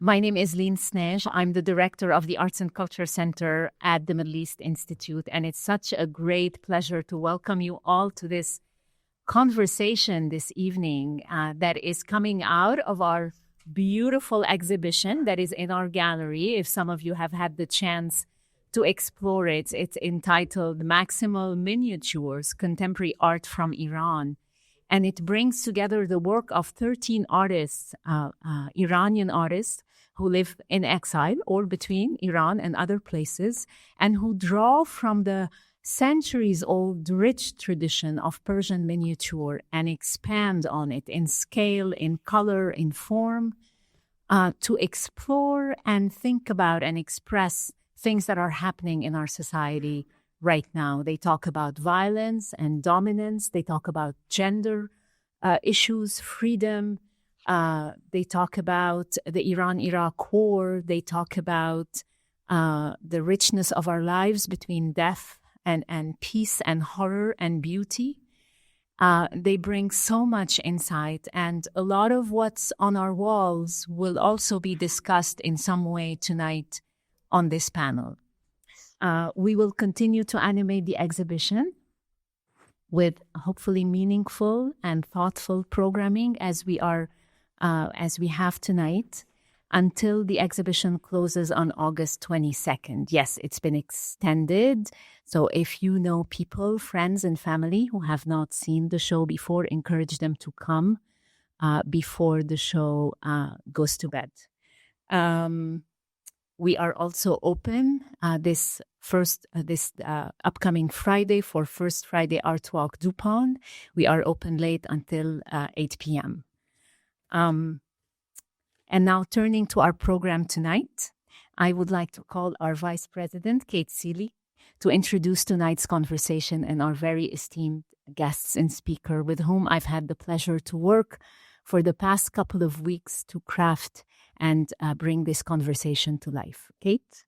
My name is Leeya Mehta. I'm the director of the Arts and Culture Center at the Middle East Institute, and it's such a great pleasure to welcome you all to this conversation this evening that is coming out of our beautiful exhibition that is in our gallery. If some of you have had the chance to explore it, it's entitled Maximal Miniatures, Contemporary Art from Iran. And it brings together the work of 13 artists, Iranian artists, who live in exile or between Iran and other places, and who draw from the centuries-old rich tradition of Persian miniature and expand on it in scale, in color, in form, to explore and think about and express things that are happening in our society right now. They talk about violence and dominance. They talk about gender issues, freedom. They talk about the Iran-Iraq war. They talk about the richness of our lives between death and peace and horror and beauty. They bring so much insight, and a lot of what's on our walls will also be discussed in some way tonight on this panel. We will continue to animate the exhibition with hopefully meaningful and thoughtful programming as we have tonight, until the exhibition closes on August 22nd. Yes, it's been extended. So if you know people, friends and family who have not seen the show before, encourage them to come before the show goes to bed. We are also open this upcoming Friday for First Friday Art Walk Dupont. We are open late until 8 p.m. And now turning to our program tonight, I would like to call our Vice President, Kate Seeley, to introduce tonight's conversation and our very esteemed guests and speaker with whom I've had the pleasure to work for the past couple of weeks to craft and bring this conversation to life. Kate?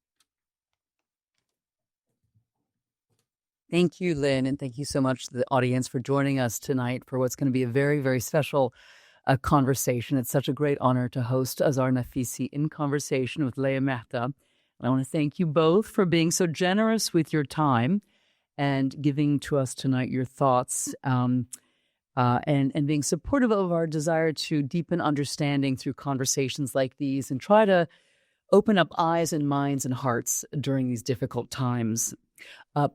Thank you, Lynn, and thank you so much to the audience for joining us tonight for what's going to be a very, very special conversation. It's such a great honor to host Azar Nafisi in conversation with Leeya Mehta. And I want to thank you both for being so generous with your time and giving to us tonight your thoughts and being supportive of our desire to deepen understanding through conversations like these and try to open up eyes and minds and hearts during these difficult times.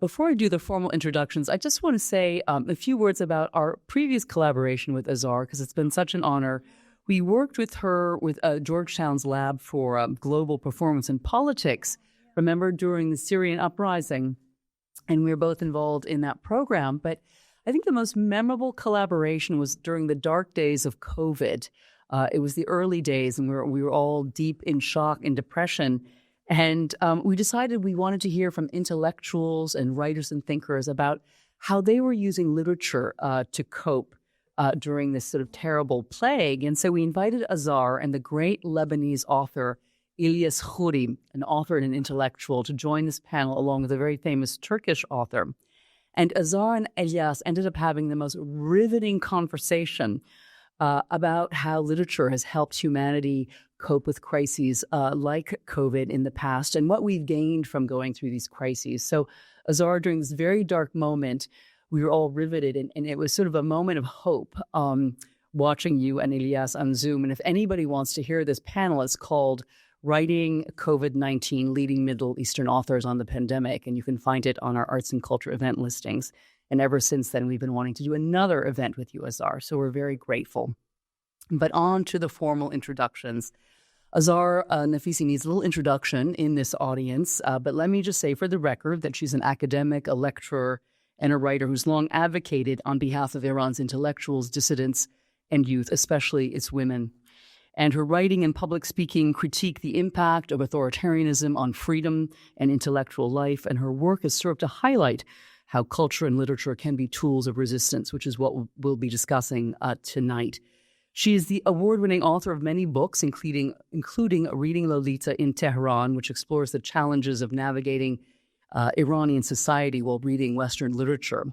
Before I do the formal introductions, I just want to say a few words about our previous collaboration with Azar, because it's been such an honor. We worked with her with Georgetown's Lab for Global Performance and Politics, remember, during the Syrian uprising, and we were both involved in that program. But I think the most memorable collaboration was during the dark days of COVID. It was the early days, and we were all deep in shock and depression. And we decided we wanted to hear from intellectuals and writers and thinkers about how they were using literature to cope during this sort of terrible plague. And so we invited Azar and the great Lebanese author Ilyas Khoury, an author and an intellectual, to join this panel along with a very famous Turkish author. And Azar and Ilyas ended up having the most riveting conversation about how literature has helped humanity cope with crises like COVID in the past and what we've gained from going through these crises. So Azar, during this very dark moment, we were all riveted, and it was sort of a moment of hope watching you and Ilyas on Zoom. And if anybody wants to hear this panel, it's called Writing COVID-19, Leading Middle Eastern Authors on the Pandemic, and you can find it on our arts and culture event listings. And ever since then, we've been wanting to do another event with you, Azar, so we're very grateful. But on to the formal introductions. Azar Nafisi needs a little introduction in this audience, but let me just say for the record that she's an academic, a lecturer, and a writer who's long advocated on behalf of Iran's intellectuals, dissidents, and youth, especially its women. And her writing and public speaking critique the impact of authoritarianism on freedom and intellectual life, and her work has served to highlight how culture and literature can be tools of resistance, which is what we'll be discussing tonight. She is the award-winning author of many books, including Reading Lolita in Tehran, which explores the challenges of navigating Iranian society while reading Western literature.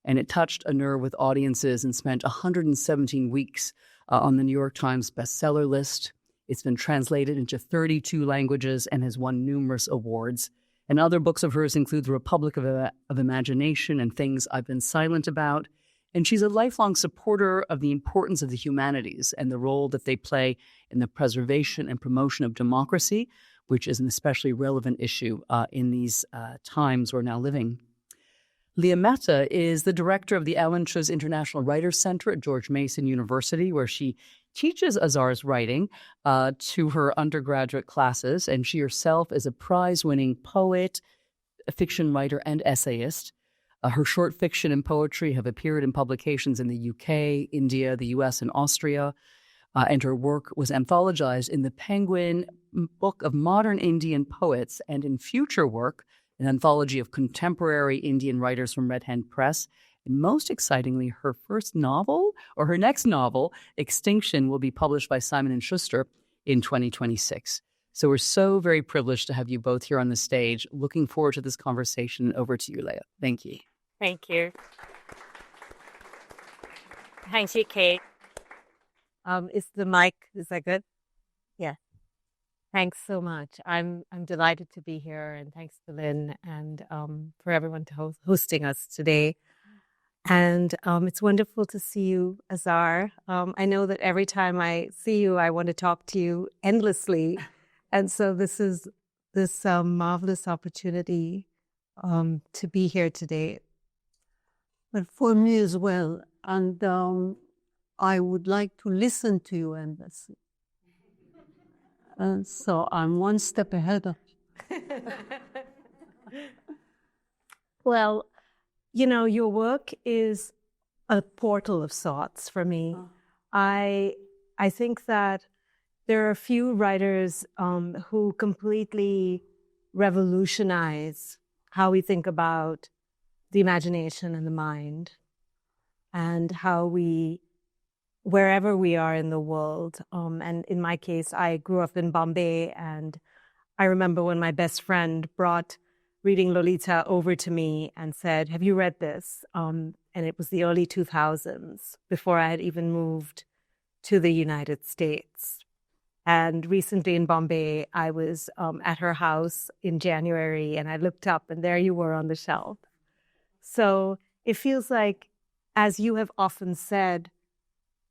And it touched a nerve with audiences and spent 117 weeks on the New York Times bestseller list. It's been translated into 32 languages and has won numerous awards. And other books of hers include The Republic of Imagination and Things I've Been Silent About. And she's a lifelong supporter of the importance of the humanities and the role that they play in the preservation and promotion of democracy, which is an especially relevant issue in these times we're now living. Leeya Mehta is the director of the Ellen Cheuse International Writers Center at George Mason University, where she teaches Azar's writing to her undergraduate classes. And she herself is a prize-winning poet, a fiction writer, and essayist. Her short fiction and poetry have appeared in publications in the UK, India, the US, and Austria. And her work was anthologized in the Penguin Book of Modern Indian Poets and in future work, an anthology of contemporary Indian writers from Red Hand Press. And most excitingly, her next novel, Extinction, will be published by Simon & Schuster in 2026. So we're so very privileged to have you both here on the stage. Looking forward to this conversation. Over to you, Leeya. Thank you. Thank you. Thank you, Kate. Is that good? Yeah. Thanks so much. I'm delighted to be here, and thanks to Lynn and for everyone hosting us today. And it's wonderful to see you, Azar. I know that every time I see you, I want to talk to you endlessly. And so this is this marvelous opportunity to be here today. But for me as well. And I would like to listen to you endlessly. And so I'm one step ahead of you. Well, you know, your work is a portal of sorts for me. I think that there are a few writers who completely revolutionize how we think about the imagination and the mind, and how we, wherever we are in the world. And in my case, I grew up in Bombay, and I remember when my best friend brought Reading Lolita over to me and said, "Have you read this?" And it was the early 2000s, before I had even moved to the United States. And recently in Bombay, I was at her house in January, and I looked up, and there you were on the shelf. So it feels like, as you have often said,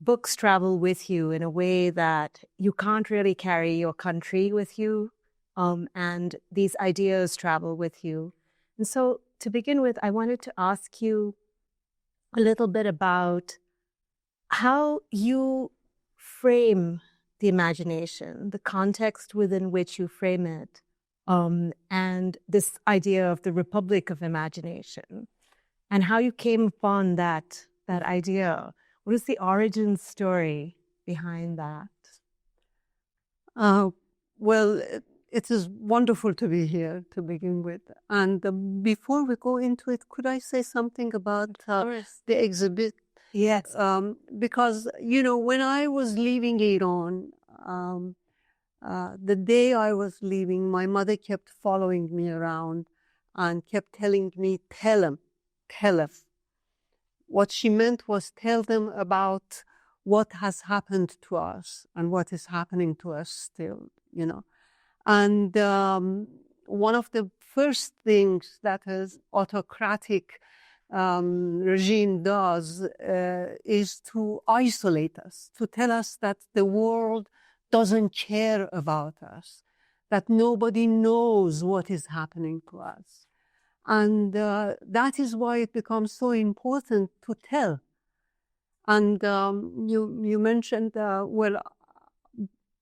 books travel with you in a way that you can't really carry your country with you, and these ideas travel with you. And so to begin with, I wanted to ask you a little bit about how you frame the imagination, the context within which you frame it, and this idea of the Republic of Imagination, and how you came upon that idea. What is the origin story behind that? Well, it is wonderful to be here to begin with. And before we go into it, could I say something about the exhibit? Yes. Because, you know, when I was leaving Iran, the day I was leaving, my mother kept following me around and kept telling me, tell him. What she meant was tell them about what has happened to us and what is happening to us still, you know. And one of the first things that an autocratic regime does is to isolate us, to tell us that the world doesn't care about us, that nobody knows what is happening to us. And that is why it becomes so important to tell. And you mentioned, well,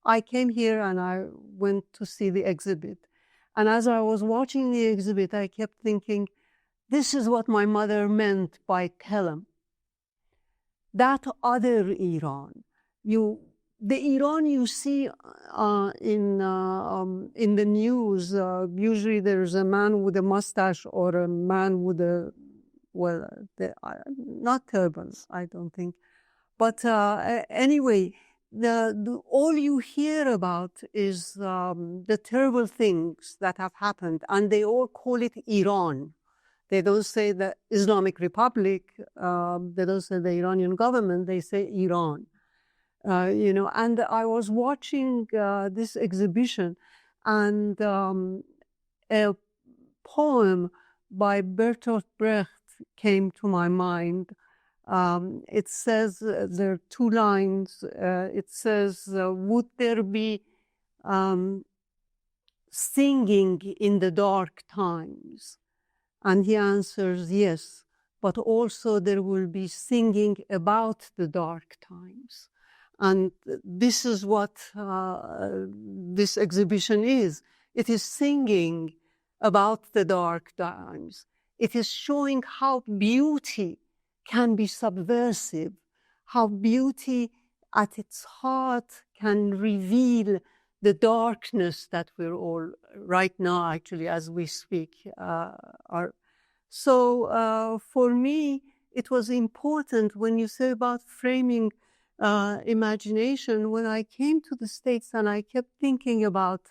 I came here and I went to see the exhibit. And as I was watching the exhibit, I kept thinking, this is what my mother meant by tell 'em. That other Iran, the Iran you see in the news, usually there's a man with a mustache or a man with not turbans, I don't think. But anyway, all you hear about is the terrible things that have happened, and they all call it Iran. They don't say the Islamic Republic, they don't say the Iranian government, they say Iran. And I was watching this exhibition, and a poem by Bertolt Brecht came to my mind. It says, there are two lines. It says, would there be singing in the dark times? And he answers, yes, but also there will be singing about the dark times. And this is what this exhibition is. It is singing about the dark times. It is showing how beauty can be subversive, how beauty at its heart can reveal the darkness that we're all right now, actually, as we speak, are. So for me, it was important when you say about framing imagination. When I came to the States and I kept thinking about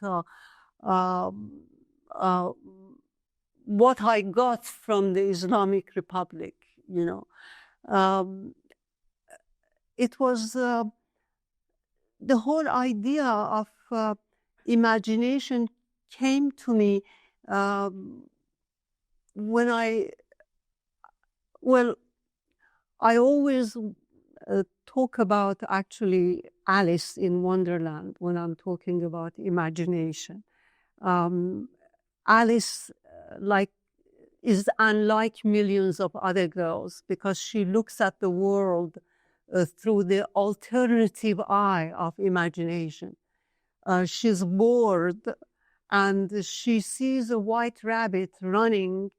what I got from the Islamic Republic, it was the whole idea of imagination came to me when I always talk about actually Alice in Wonderland when I'm talking about imagination. Alice, is unlike millions of other girls because she looks at the world through the alternative eye of imagination. She's bored and she sees a white rabbit running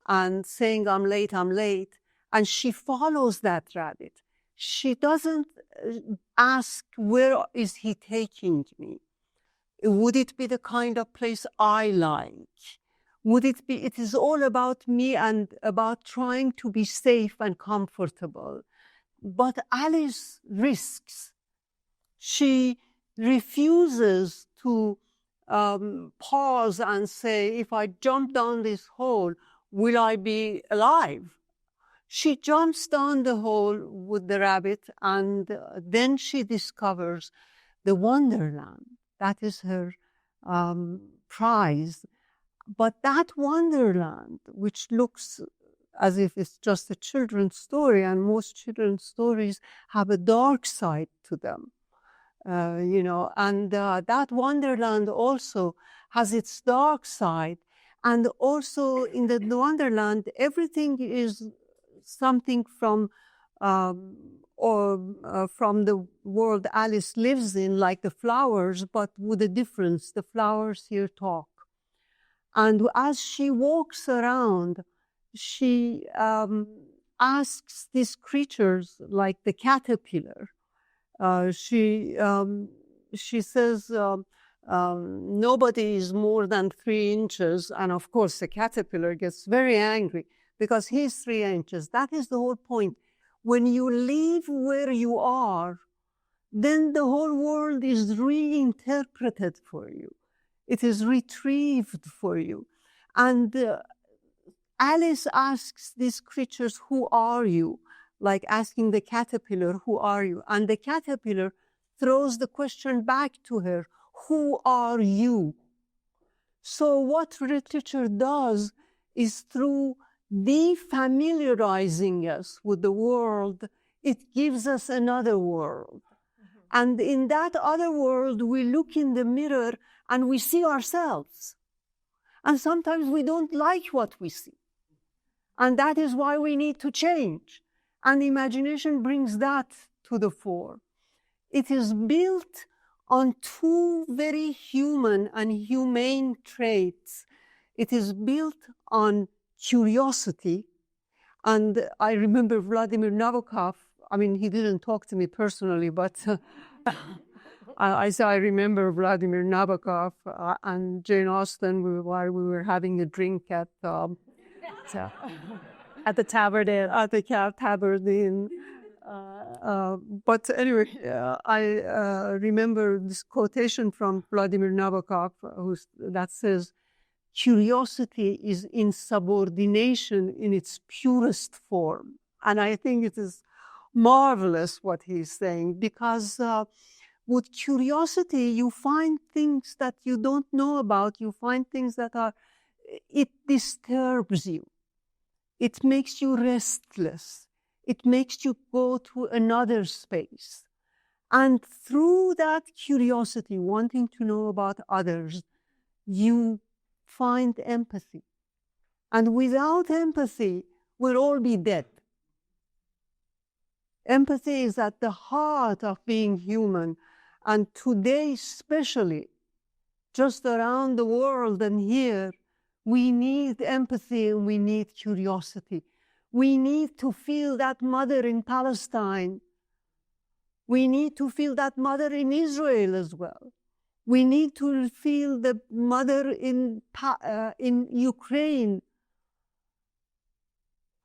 and saying, I'm late, and she follows that rabbit. She doesn't ask, where is he taking me? Would it be the kind of place I like? It is all about me and about trying to be safe and comfortable. But Alice risks. She refuses to pause and say, if I jump down this hole, will I be alive? She jumps down the hole with the rabbit, and then she discovers the wonderland. That is her prize. But that wonderland, which looks as if it's just a children's story, and most children's stories have a dark side to them, and that wonderland also has its dark side. And also in the wonderland, everything is something from the world Alice lives in, like the flowers, but with a difference. The flowers here talk. And as she walks around, she asks these creatures, like the caterpillar, she says, nobody is more than 3 inches. And of course, the caterpillar gets very angry because he's 3 inches. That is the whole point. When you leave where you are, then the whole world is reinterpreted for you. It is retrieved for you. And Alice asks these creatures, who are you? Like asking the caterpillar, who are you? And the caterpillar throws the question back to her, who are you? So what literature does is, through defamiliarizing us with the world, it gives us another world. And in that other world, we look in the mirror and we see ourselves. And sometimes we don't like what we see. And that is why we need to change. And imagination brings that to the fore. It is built on 2 very human and humane traits. It is built on curiosity. And I remember Vladimir Nabokov. I mean, he didn't talk to me personally, but I remember Vladimir Nabokov and Jane Austen while we were having a drink at the Tabard Inn. At the Tabard Inn. But anyway, I remember this quotation from Vladimir Nabokov that says, curiosity is insubordination in its purest form. And I think it is marvelous what he's saying, because with curiosity, you find things that you don't know about. You find things that it disturbs you. It makes you restless. It makes you go to another space. And through that curiosity, wanting to know about others, you find empathy. And without empathy, we'll all be dead. Empathy is at the heart of being human. And today, especially, just around the world and here, we need empathy and we need curiosity. We need to feel that mother in Palestine. We need to feel that mother in Israel as well. We need to feel the mother in Ukraine.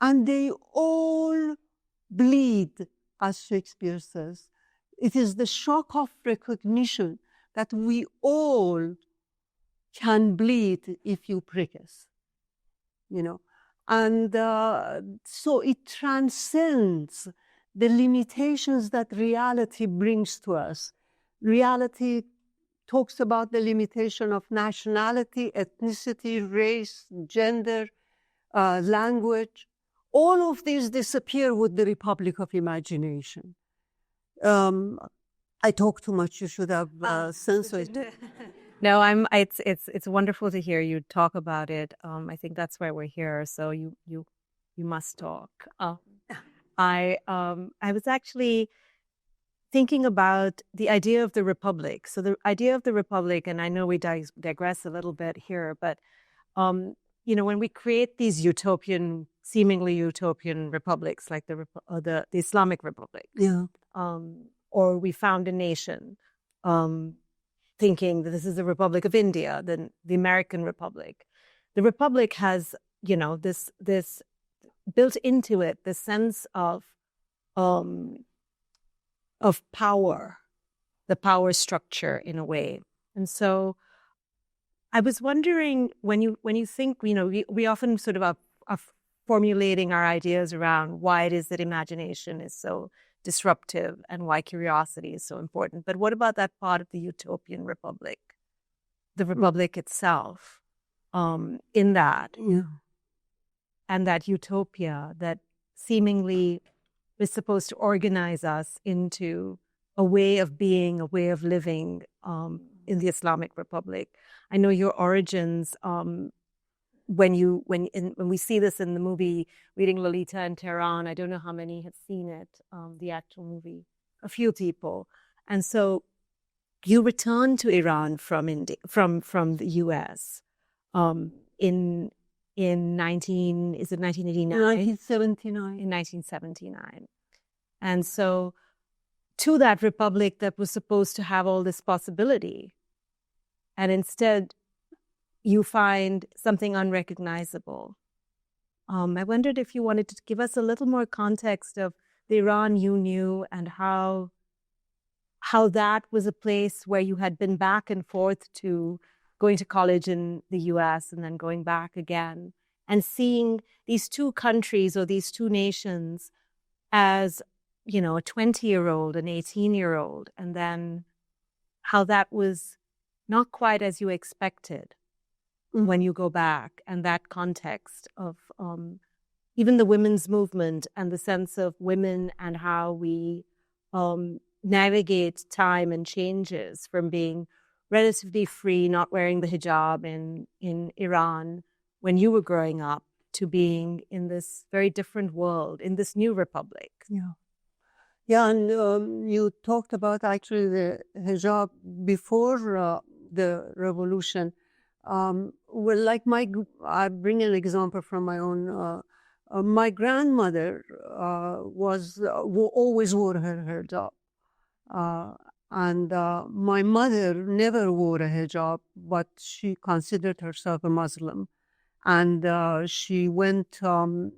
And they all bleed, as Shakespeare says. It is the shock of recognition that we all can bleed if you prick us, you know. And so it transcends the limitations that reality brings to us. Reality talks about the limitation of nationality, ethnicity, race, gender, language. All of these disappear with the Republic of Imagination. I talk too much. You should have censored it. No, it's wonderful to hear you talk about it. I think that's why we're here. So you must talk. I was actually thinking about the idea of the Republic. So the idea of the Republic, and I know we digress a little bit here, but you know, when we create these seemingly utopian republics, like the Islamic Republic, yeah, or we found a nation, thinking that this is the Republic of India, then the American Republic. The Republic has, you know, this built into it the sense of power, the power structure in a way. And so I was wondering, when you think, you know, we often sort of are formulating our ideas around why it is that imagination is so disruptive and why curiosity is so important. But what about that part of the utopian republic, the republic itself, in that, and that utopia that seemingly is supposed to organize us into a way of being, a way of living in the Islamic Republic? I know your origins. When we see this in the movie Reading Lolita in Tehran, I don't know how many have seen it, the actual movie, a few people. And so you returned to Iran from the US in 1989? 1979. In 1979. And so to that republic that was supposed to have all this possibility, and instead you find something unrecognizable. I wondered if you wanted to give us a little more context of the Iran you knew and how that was a place where you had been back and forth to going to college in the US and then going back again, and seeing these two countries or these two nations as, you know, a 20-year-old, an 18-year-old, and then how that was not quite as you expected when you go back, and that context of even the women's movement and the sense of women and how we navigate time and changes from being relatively free, not wearing the hijab in Iran when you were growing up, to being in this very different world, in this new republic. Yeah, and you talked about actually the hijab before the revolution. Well, like I bring an example from my own. My grandmother always wore her hijab, and my mother never wore a hijab, but she considered herself a Muslim, and she went to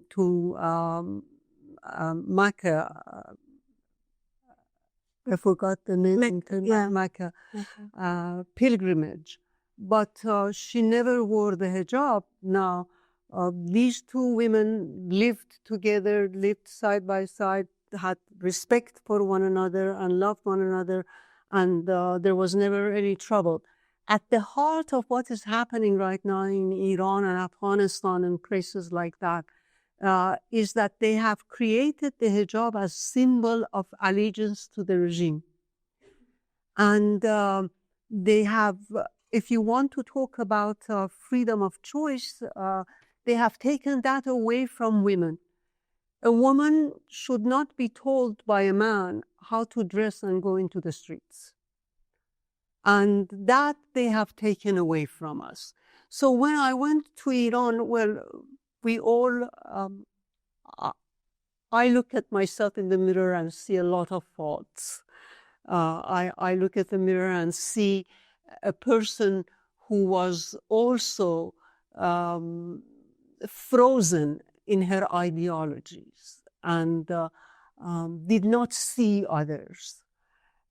Mecca. I forgot the name. Mecca pilgrimage. But she never wore the hijab. Now, these two women lived together, lived side by side, had respect for one another and loved one another, and there was never any trouble. At the heart of what is happening right now in Iran and Afghanistan and places like that is that they have created the hijab as symbol of allegiance to the regime. And they have, if you want to talk about freedom of choice, they have taken that away from women. A woman should not be told by a man how to dress and go into the streets. And that they have taken away from us. So when I went to Iran, well, we all, I look at myself in the mirror and see a lot of faults. I look at the mirror and see a person who was also frozen in her ideologies and did not see others.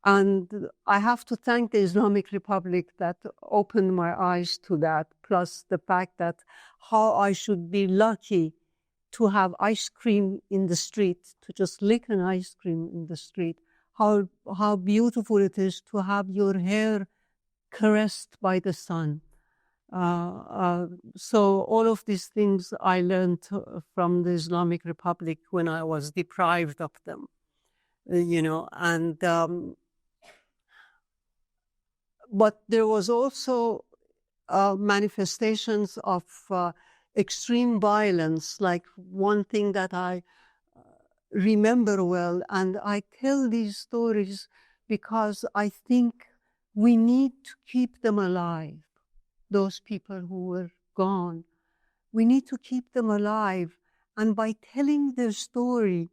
And I have to thank the Islamic Republic that opened my eyes to that, plus the fact that how I should be lucky to have ice cream in the street, to just lick an ice cream in the street, how beautiful it is to have your hair caressed by the sun. So all of these things I learned from the Islamic Republic when I was deprived of them, and but there was also manifestations of extreme violence, like one thing that I remember well, and I tell these stories because I think we need to keep them alive, those people who were gone. We need to keep them alive, and by telling their story,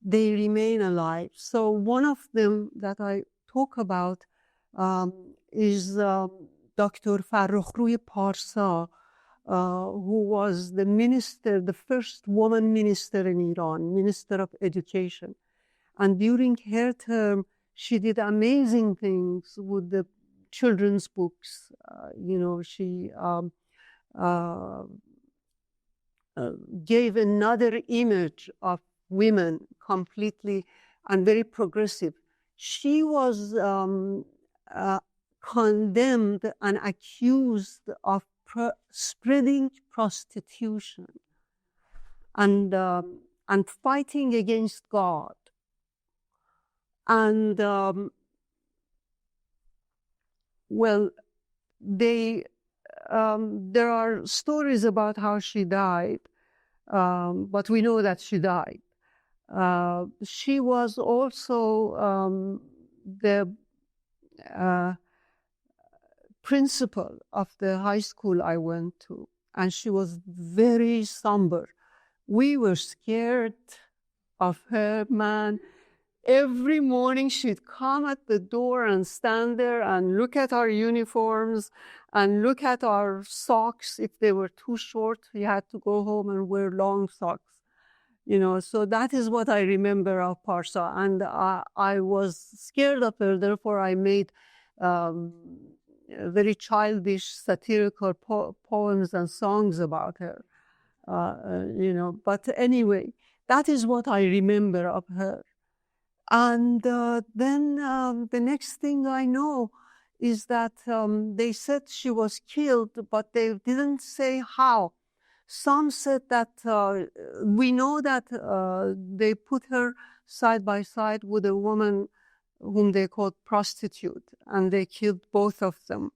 they remain alive. So one of them that I talk about is Dr. Farrokhruy Parsa, who was the minister, the first woman minister in Iran, Minister of Education. And during her term, she did amazing things with the children's books. She gave another image of women completely and very progressive. She was condemned and accused of spreading prostitution and fighting against God. And there are stories about how she died, but we know that she died. She was also the principal of the high school I went to, and she was very somber. We were scared of her, man. Every morning she'd come at the door and stand there and look at our uniforms and look at our socks. If they were too short, we had to go home and wear long socks. So that is what I remember of Parsa. And I was scared of her, therefore I made very childish, satirical poems and songs about her. But anyway, that is what I remember of her. And then the next thing I know is that they said she was killed, but they didn't say how. Some said that we know that they put her side by side with a woman whom they called prostitute, and they killed both of them.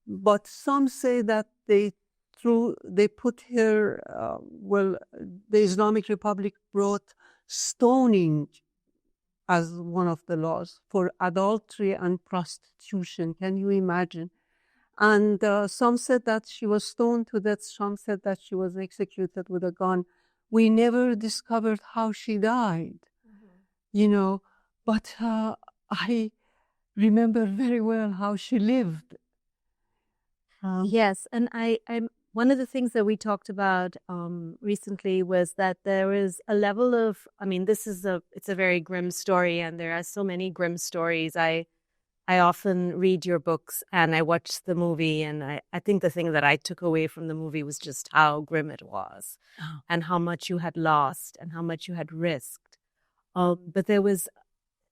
But some say that they put her, the Islamic Republic brought stoning as one of the laws for adultery and prostitution. Can you imagine? And some said that she was stoned to death. Some said that she was executed with a gun. We never discovered how she died, but I remember very well how she lived. Yes, and I'm one of the things that we talked about recently was that there is a level of, it's a very grim story, and there are so many grim stories. I often read your books and I watch the movie, and I think the thing that I took away from the movie was just how grim it was and how much you had lost and how much you had risked. But there was,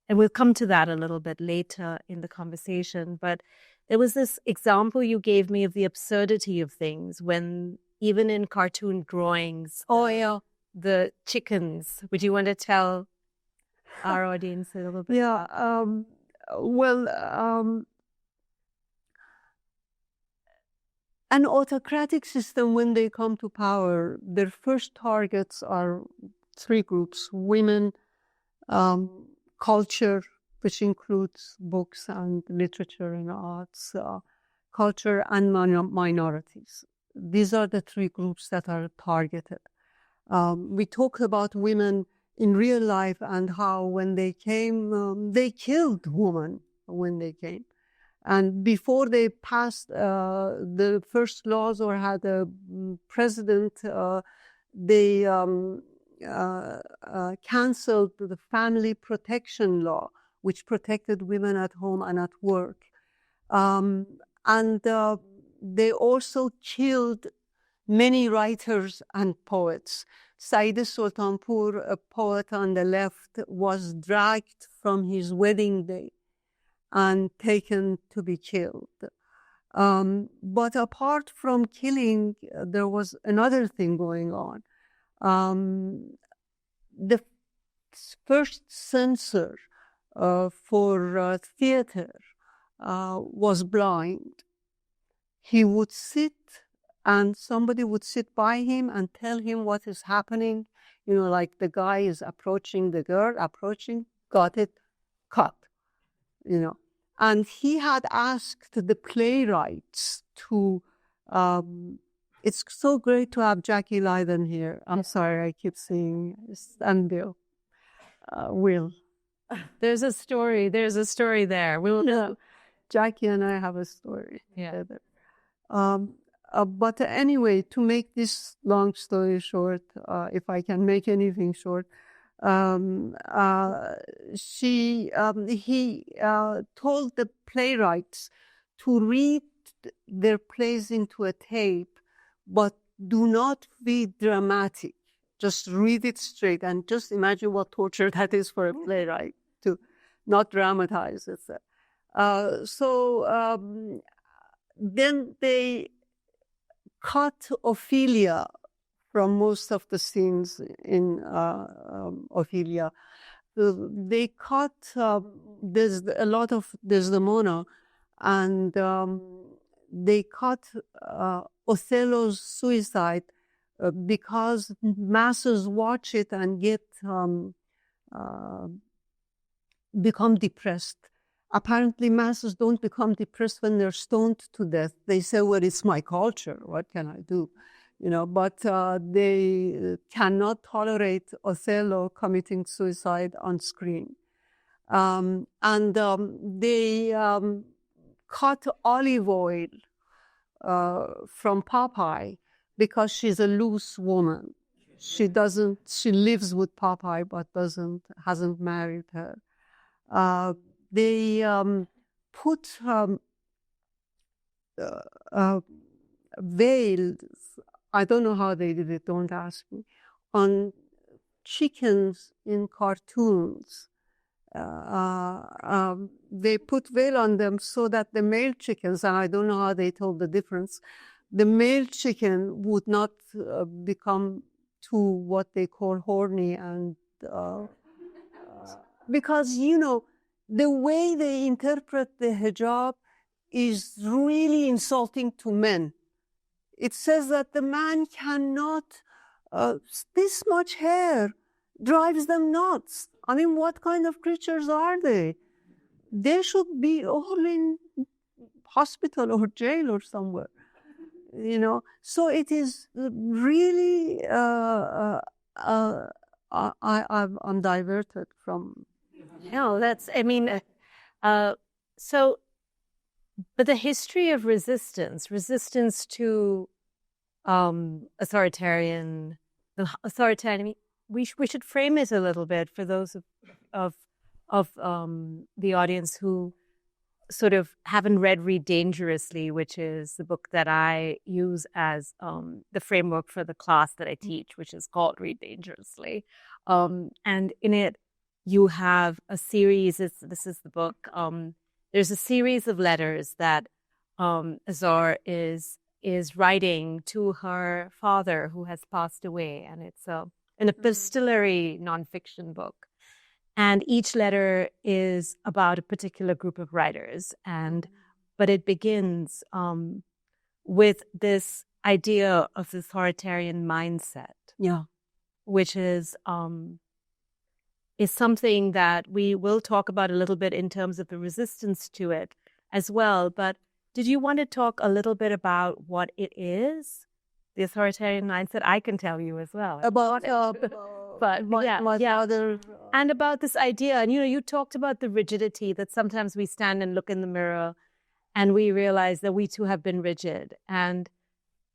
and we'll come to that a little bit later in the conversation, but there was this example you gave me of the absurdity of things when even in cartoon drawings, the chickens. Would you want to tell our audience a little bit? Yeah. An autocratic system, when they come to power, their first targets are three groups: women, culture, which includes books and literature and arts, culture, and minorities. These are the three groups that are targeted. We talk about women in real life and how when they came, they killed women when they came. And before they passed the first laws or had a president, they canceled the family protection law, which protected women at home and at work. And they also killed many writers and poets. Saeed Sultanpur, a poet on the left, was dragged from his wedding day and taken to be killed. But apart from killing, there was another thing going on. The first censor for theater was blind. He would sit and somebody would sit by him and tell him what is happening. You know, like the guy is approaching the girl, got it, cut, you know. And he had asked the playwrights to, it's so great to have Jackie Leiden here. I'm sorry, I keep saying Stanville. Will. There's a story there. No, Jackie and I have a story together. But anyway, to make this long story short, if I can make anything short, he told the playwrights to read their plays into a tape, but do not be dramatic. Just read it straight, and just imagine what torture that is for a playwright to not dramatize it. Then they cut Ophelia from most of the scenes in Ophelia. They cut, there's a lot of Desdemona, and they cut Othello's suicide because masses watch it and become depressed. Apparently, masses don't become depressed when they're stoned to death. They say, well, it's my culture. What can I do? You know, but they cannot tolerate Othello committing suicide on screen. They cut Olive Oil from Popeye because she's a loose woman. She lives with Popeye, but hasn't married her. They put veils, I don't know how they did it, don't ask me, on chickens in cartoons. They put veil on them so that the male chickens, and I don't know how they told the difference, the male chicken would not become too what they call horny, and because, you know, the way they interpret the hijab is really insulting to men. It says that the man cannot, this much hair drives them nuts. I mean, what kind of creatures are they? They should be all in hospital or jail or somewhere, you know. So it is really, I'm diverted from. No, that's, I mean, but the history of resistance to authoritarian, we should frame it a little bit for those of the audience who sort of haven't read Read Dangerously, which is the book that I use as the framework for the class that I teach, which is called Read Dangerously. And in it, you have a series, this is the book, there's a series of letters that Azar is writing to her father who has passed away, and it's an epistolary nonfiction book. And each letter is about a particular group of writers, but it begins with this idea of the authoritarian mindset, which is something that we will talk about a little bit in terms of the resistance to it as well. But did you want to talk a little bit about what it is, the authoritarian mindset? I can tell you as well. About other... And about this idea. And, you talked about the rigidity that sometimes we stand and look in the mirror and we realize that we too have been rigid. And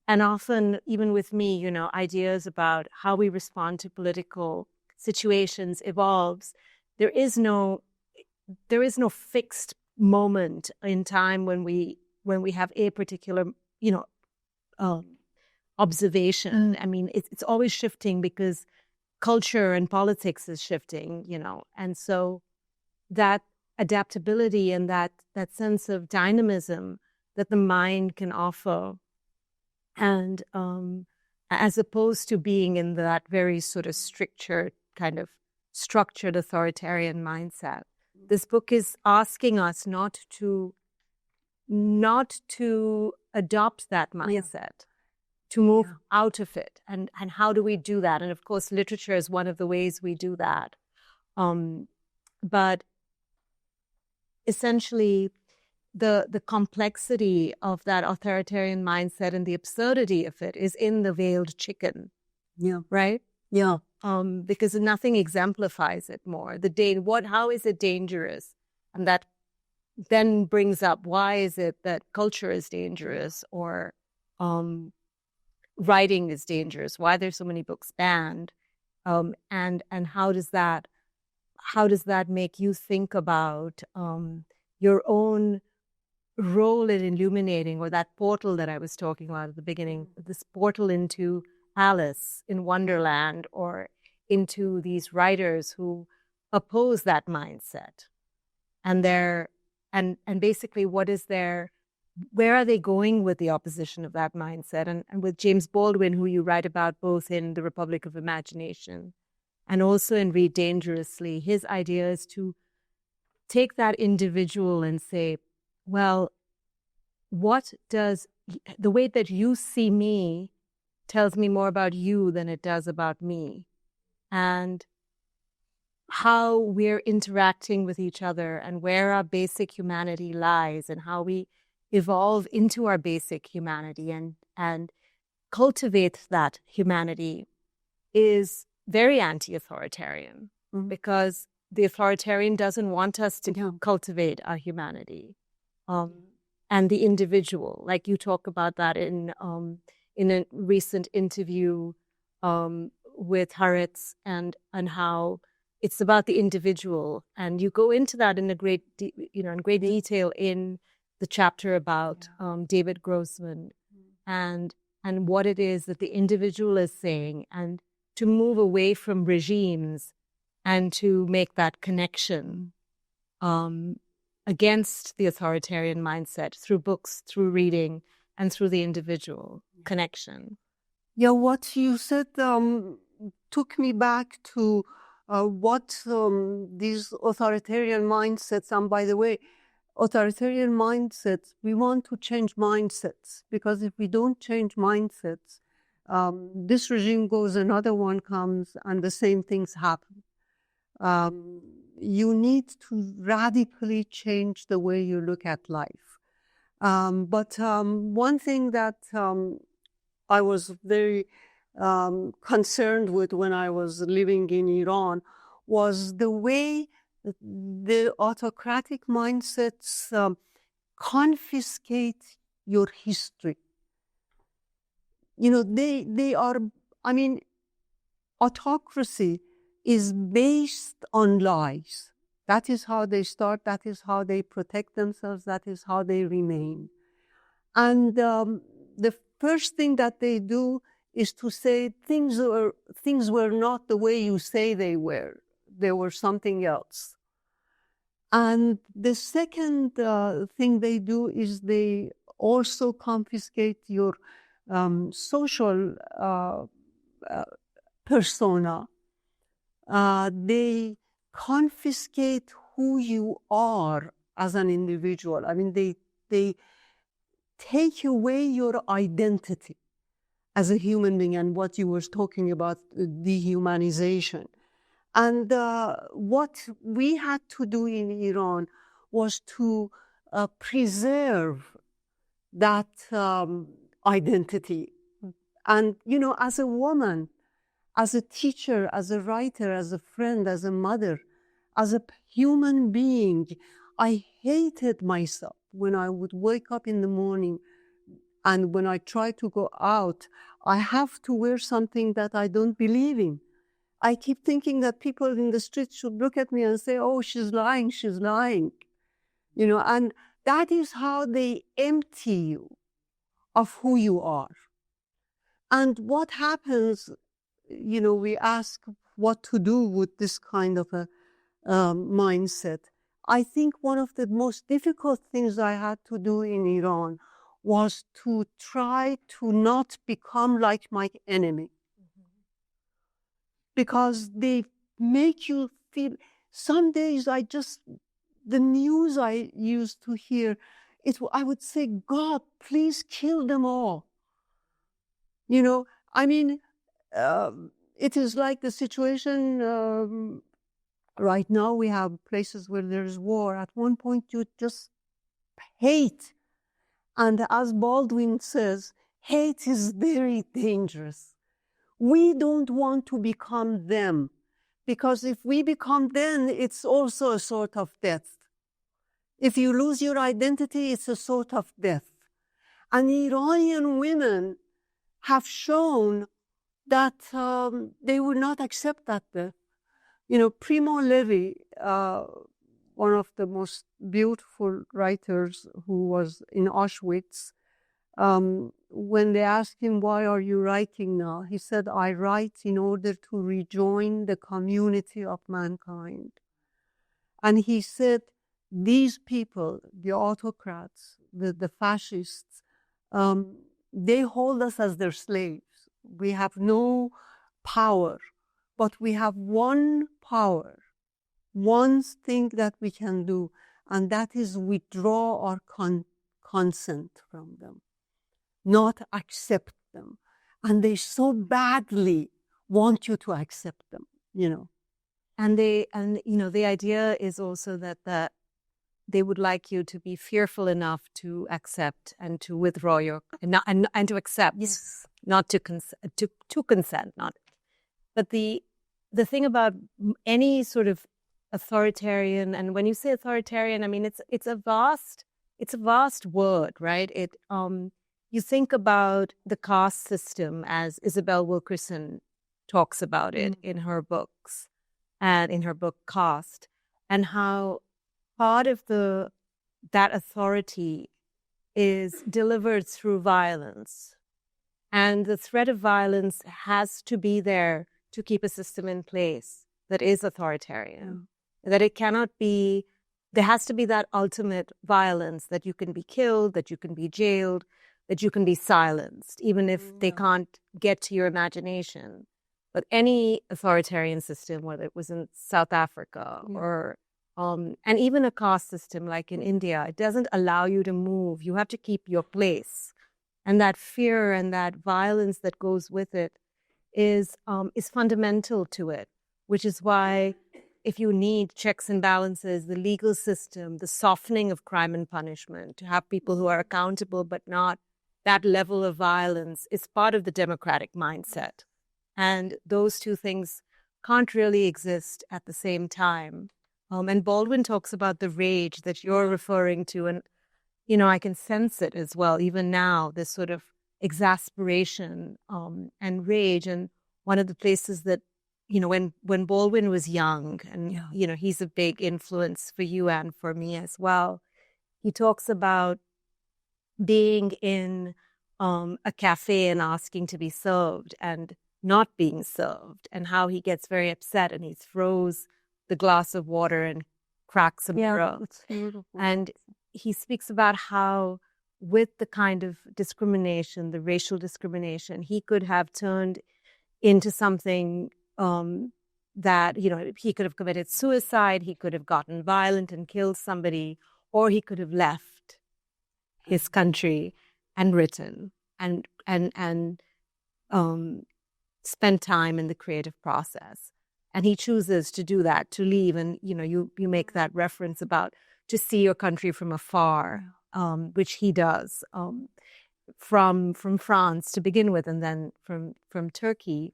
often, even with me, ideas about how we respond to political situations evolves. There is no fixed moment in time when we have a particular observation. I mean, it's always shifting because culture and politics is shifting, and so that adaptability and that sense of dynamism that the mind can offer, and as opposed to being in that very sort of kind of structured authoritarian mindset. This book is asking us not to adopt that mindset, to move out of it. And how do we do that? And of course, literature is one of the ways we do that. But essentially, the complexity of that authoritarian mindset and the absurdity of it is in the veiled chicken. Right? Because nothing exemplifies it more. How is it dangerous? And that then brings up, why is it that culture is dangerous, or writing is dangerous? Why there's so many books banned? And how does that make you think about your own role in illuminating, or that portal that I was talking about at the beginning, this portal into Alice in Wonderland, or into these writers who oppose that mindset, and basically where are they going with the opposition of that mindset? And with James Baldwin, who you write about both in The Republic of Imagination and also in Read Dangerously, his idea is to take that individual and say, well, what does the way that you see me tells me more about you than it does about me, and how we're interacting with each other, and where our basic humanity lies, and how we evolve into our basic humanity and cultivate that humanity is very anti-authoritarian, because the authoritarian doesn't want us to cultivate our humanity and the individual. Like you talk about that in a recent interview with Haaretz, and how it's about the individual, and you go into that in great detail in the chapter about David Grossman and what it is that the individual is saying, and to move away from regimes and to make that connection against the authoritarian mindset through books, through reading, and through the individual connection. Yeah, what you said took me back to what these authoritarian mindsets, and by the way, authoritarian mindsets, we want to change mindsets, because if we don't change mindsets, this regime goes, another one comes, and the same things happen. You need to radically change the way you look at life. But one thing that I was very concerned with when I was living in Iran was the way the autocratic mindsets confiscate your history. They are, I mean, autocracy is based on lies. That is how they start, that is how they protect themselves, that is how they remain. And the first thing that they do is to say things were not the way you say they were. they were something else. And the second thing they do is they also confiscate your social persona. They confiscate who you are as an individual. I mean, they take away your identity as a human being, and what you were talking about, dehumanization. And what we had to do in Iran was to preserve that identity. And, you know, as a woman, as a teacher, as a writer, as a friend, as a mother, as a human being, I hated myself when I would wake up in the morning, and when I try to go out, I have to wear something that I don't believe in. I keep thinking that people in the street should look at me and say, oh, she's lying, she's lying. You know, and that is how they empty you of who you are. And what happens, you know, we ask what to do with this kind of a mindset. I think one of the most difficult things I had to do in Iran was to try to not become like my enemy. Because they make you feel, some days the news I used to hear, I would say, God, please kill them all. You know, I mean, it is like the situation right now. We have places where there's war. At one point, you just hate. And as Baldwin says, hate is very dangerous. We don't want to become them, because if we become them, it's also a sort of death. If you lose your identity, it's a sort of death. And Iranian women have shown that they would not accept that death. You know, Primo Levi, one of the most beautiful writers who was in Auschwitz, when they asked him, why are you writing now? He said, I write in order to rejoin the community of mankind. And he said, these people, the autocrats, the fascists, they hold us as their slaves. We have no power, but we have one power, one thing that we can do, and that is withdraw our consent from them, not accept them. And they so badly want you to accept them, you know. And you know, the idea is also that they would like you to be fearful enough to accept and to withdraw your and to accept, yes, not to consent, not. But the thing about any sort of authoritarian, and when you say authoritarian, I mean it's a vast word, right? It you think about the caste system as Isabel Wilkerson talks about it in her books and in her book Caste, and how part of that authority is delivered through violence. And the threat of violence has to be there to keep a system in place that is authoritarian. That it cannot be, there has to be that ultimate violence, that you can be killed, that you can be jailed, that you can be silenced, even if they can't get to your imagination. But any authoritarian system, whether it was in South Africa or and even a caste system like in India, it doesn't allow you to move. You have to keep your place. And that fear and that violence that goes with it is fundamental to it, which is why if you need checks and balances, the legal system, the softening of crime and punishment, to have people who are accountable but not that level of violence, is part of the democratic mindset. And those two things can't really exist at the same time. And Baldwin talks about the rage that you're referring to. And, you know, I can sense it as well, even now, this sort of exasperation and rage. And one of the places that, you know, when Baldwin was young, and, you know, he's a big influence for you and for me as well, he talks about being in a cafe and asking to be served and not being served, and how he gets very upset and he throws the glass of water and cracks a mirror. It's beautiful. And he speaks about how with the kind of discrimination, the racial discrimination, he could have turned into something that, he could have committed suicide, he could have gotten violent and killed somebody, or he could have left his country and written and spend time in the creative process. And he chooses to do that, to leave. And, you make that reference about to see your country from afar, which he does, from France to begin with, and then from Turkey.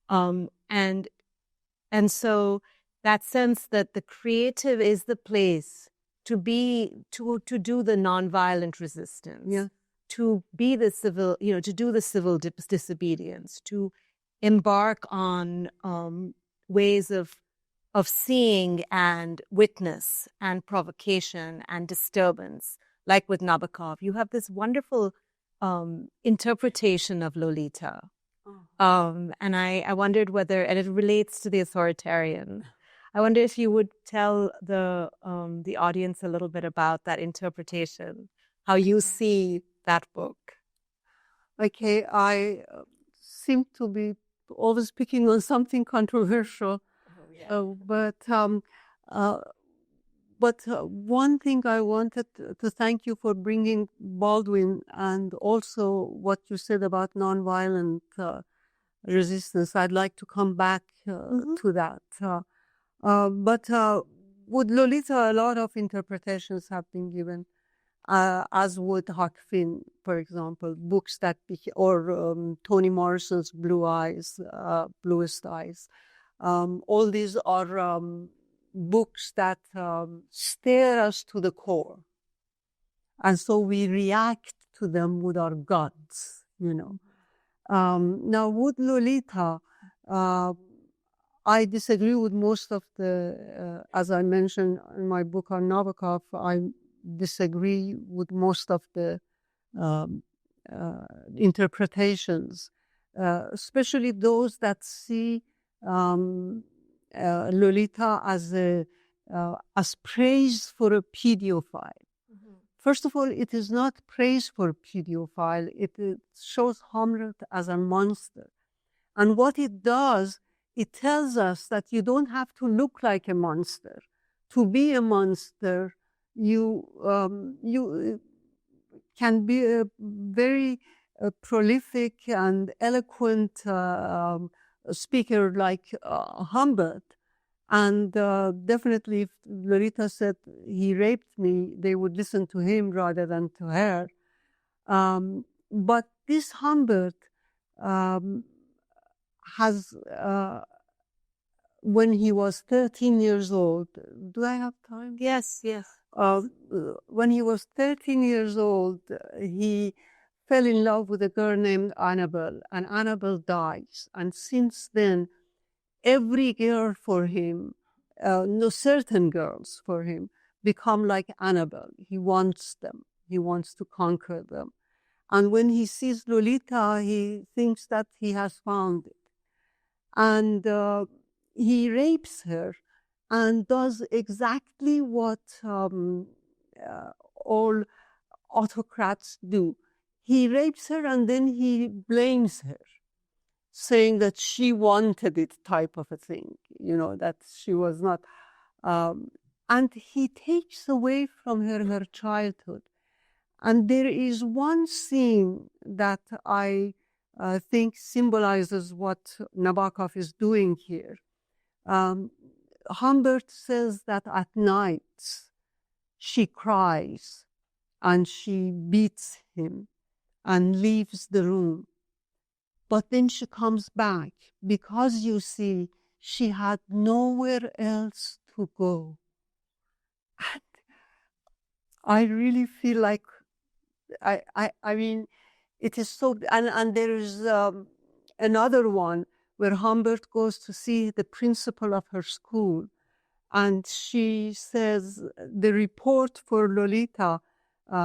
And so that sense that the creative is the place to do the nonviolent resistance, to be the civil, to do the civil disobedience, to embark on ways of seeing and witness and provocation and disturbance, like with Nabokov. You have this wonderful interpretation of Lolita. And I wondered whether, and it relates to the authoritarian, I wonder if you would tell the audience a little bit about that interpretation, how you see that book. Okay, I seem to be always picking on something controversial, but one thing I wanted to thank you for bringing Baldwin, and also what you said about nonviolent resistance. I'd like to come back to that. But with Lolita, a lot of interpretations have been given, as would Huck Finn, for example, books that, or Toni Morrison's Bluest Eyes. All these are books that stare us to the core. And so we react to them with our guts, Now, with Lolita, I disagree with most of the, as I mentioned in my book on Nabokov, I disagree with most of the interpretations, especially those that see Lolita as praise for a pedophile. First of all, it is not praise for a pedophile. It shows Hamlet as a monster. And what it does, it tells us that you don't have to look like a monster. To be a monster, you can be a very prolific and eloquent speaker like Humbert. And definitely, if Lolita said he raped me, they would listen to him rather than to her. But this Humbert has, when he was 13 years old, do I have time? Yes. When he was 13 years old, he fell in love with a girl named Annabelle, and Annabelle dies. And since then, every girl for him, certain girls for him, become like Annabelle. He wants them. He wants to conquer them. And when he sees Lolita, he thinks that he has found it. And he rapes her and does exactly what all autocrats do. He rapes her and then he blames her, saying that she wanted it, type of a thing, that she was not. And he takes away from her childhood. And there is one scene that I think symbolizes what Nabokov is doing here. Humbert says that at night she cries and she beats him and leaves the room. But then she comes back because, you see, she had nowhere else to go. And I really feel like, I mean, it is so, and there is another one where Humbert goes to see the principal of her school, and she says, the report for Lolita,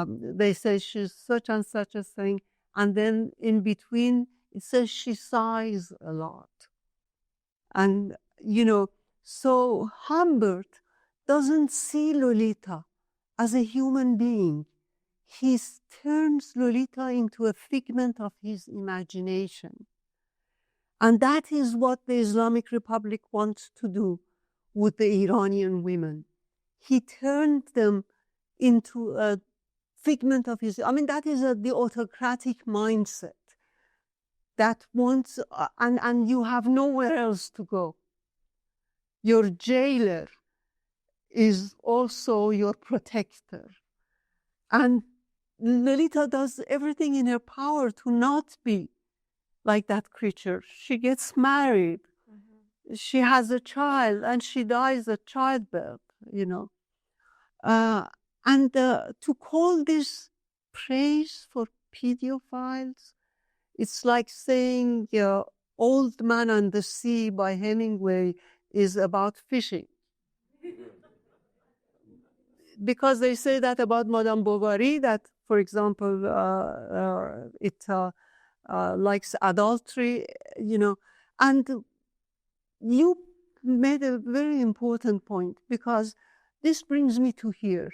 they say she's such and such a thing, and then in between, it says she sighs a lot. And, So Humbert doesn't see Lolita as a human being. He turns Lolita into a figment of his imagination. And that is what the Islamic Republic wants to do with the Iranian women. He turned them into a figment of his, I mean, that is the autocratic mindset that wants, and you have nowhere else to go. Your jailer is also your protector. And Lolita does everything in her power to not be like that creature. She gets married. Mm-hmm. She has a child and she dies at childbirth, you know. And to call this praise for pedophiles, it's like saying Old Man and the Sea by Hemingway is about fishing. Because they say that about Madame Bovary, that, for example, it likes adultery, you know. And you made a very important point, because this brings me to here.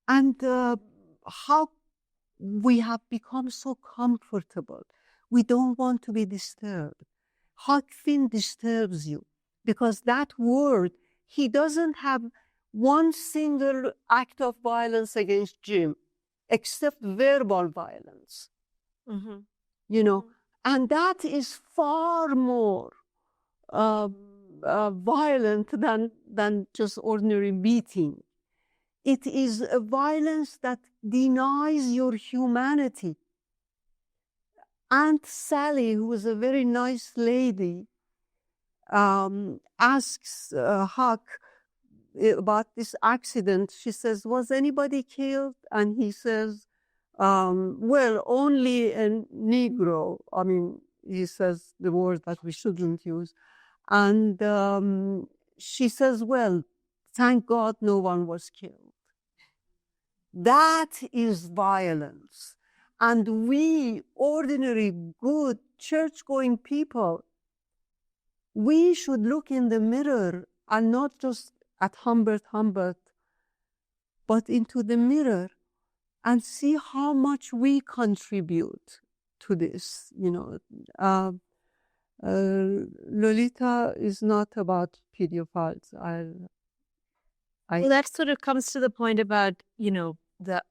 And how we have become so comfortable. We don't want to be disturbed. Huck Finn disturbs you, because that word, he doesn't have one single act of violence against Jim, except verbal violence. Mm-hmm. You know, and that is far more violent than just ordinary beating. It is a violence that denies your humanity. Aunt Sally, who was a very nice lady, asks Huck about this accident. She says, was anybody killed? And he says, well, only a Negro. I mean, he says the word that we shouldn't use. And she says, well, thank God no one was killed. That is violence. And we, ordinary, good, church-going people, we should look in the mirror and not just at Humbert, but into the mirror and see how much we contribute to this. You know, Lolita is not about pedophiles. Well, that sort of comes to the point about, you know, the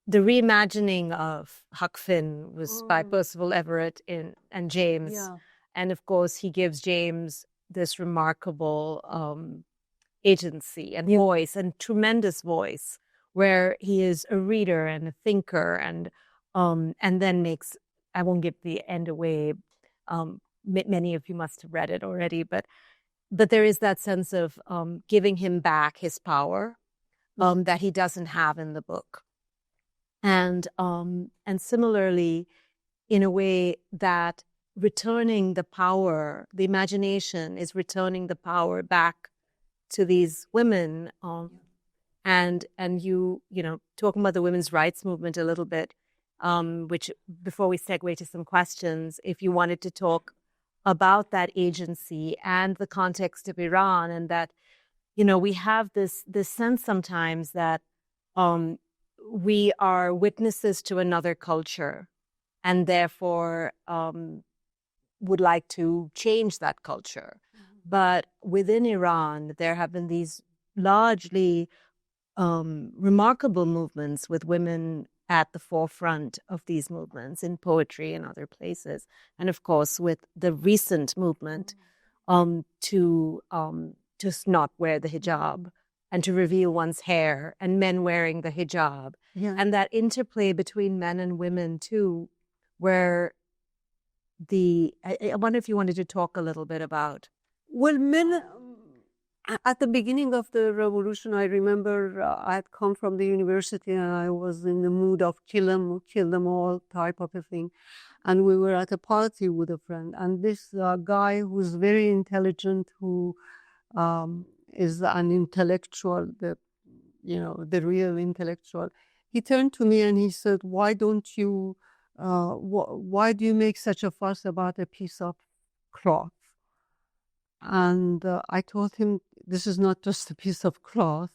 reimagining of Huck Finn was by Percival Everett and James. Yeah. And of course, he gives James this remarkable agency and voice, and tremendous voice, where he is a reader and a thinker, and then makes, I won't give the end away, many of you must have read it already, but there is that sense of giving him back his power that he doesn't have in the book. And similarly, in a way that returning the power, the imagination is returning the power back to these women. And you know, talking about the women's rights movement a little bit, which, before we segue to some questions, if you wanted to talk about that agency and the context of Iran, and that, you know, we have this sense sometimes that we are witnesses to another culture, and therefore would like to change that culture. Mm-hmm. But within Iran, there have been these largely remarkable movements with women at the forefront of these movements in poetry and other places. And of course, with the recent movement to not wear the hijab and to reveal one's hair, and men wearing the hijab. Yeah. And that interplay between men and women too, where I wonder if you wanted to talk a little bit about. Well, men, at the beginning of the revolution, I remember I had come from the university and I was in the mood of kill them all type of a thing. And we were at a party with a friend. And this guy who's very intelligent, who is an intellectual, the real intellectual, he turned to me and he said, why do you make such a fuss about a piece of cloth? And I told him, this is not just a piece of cloth,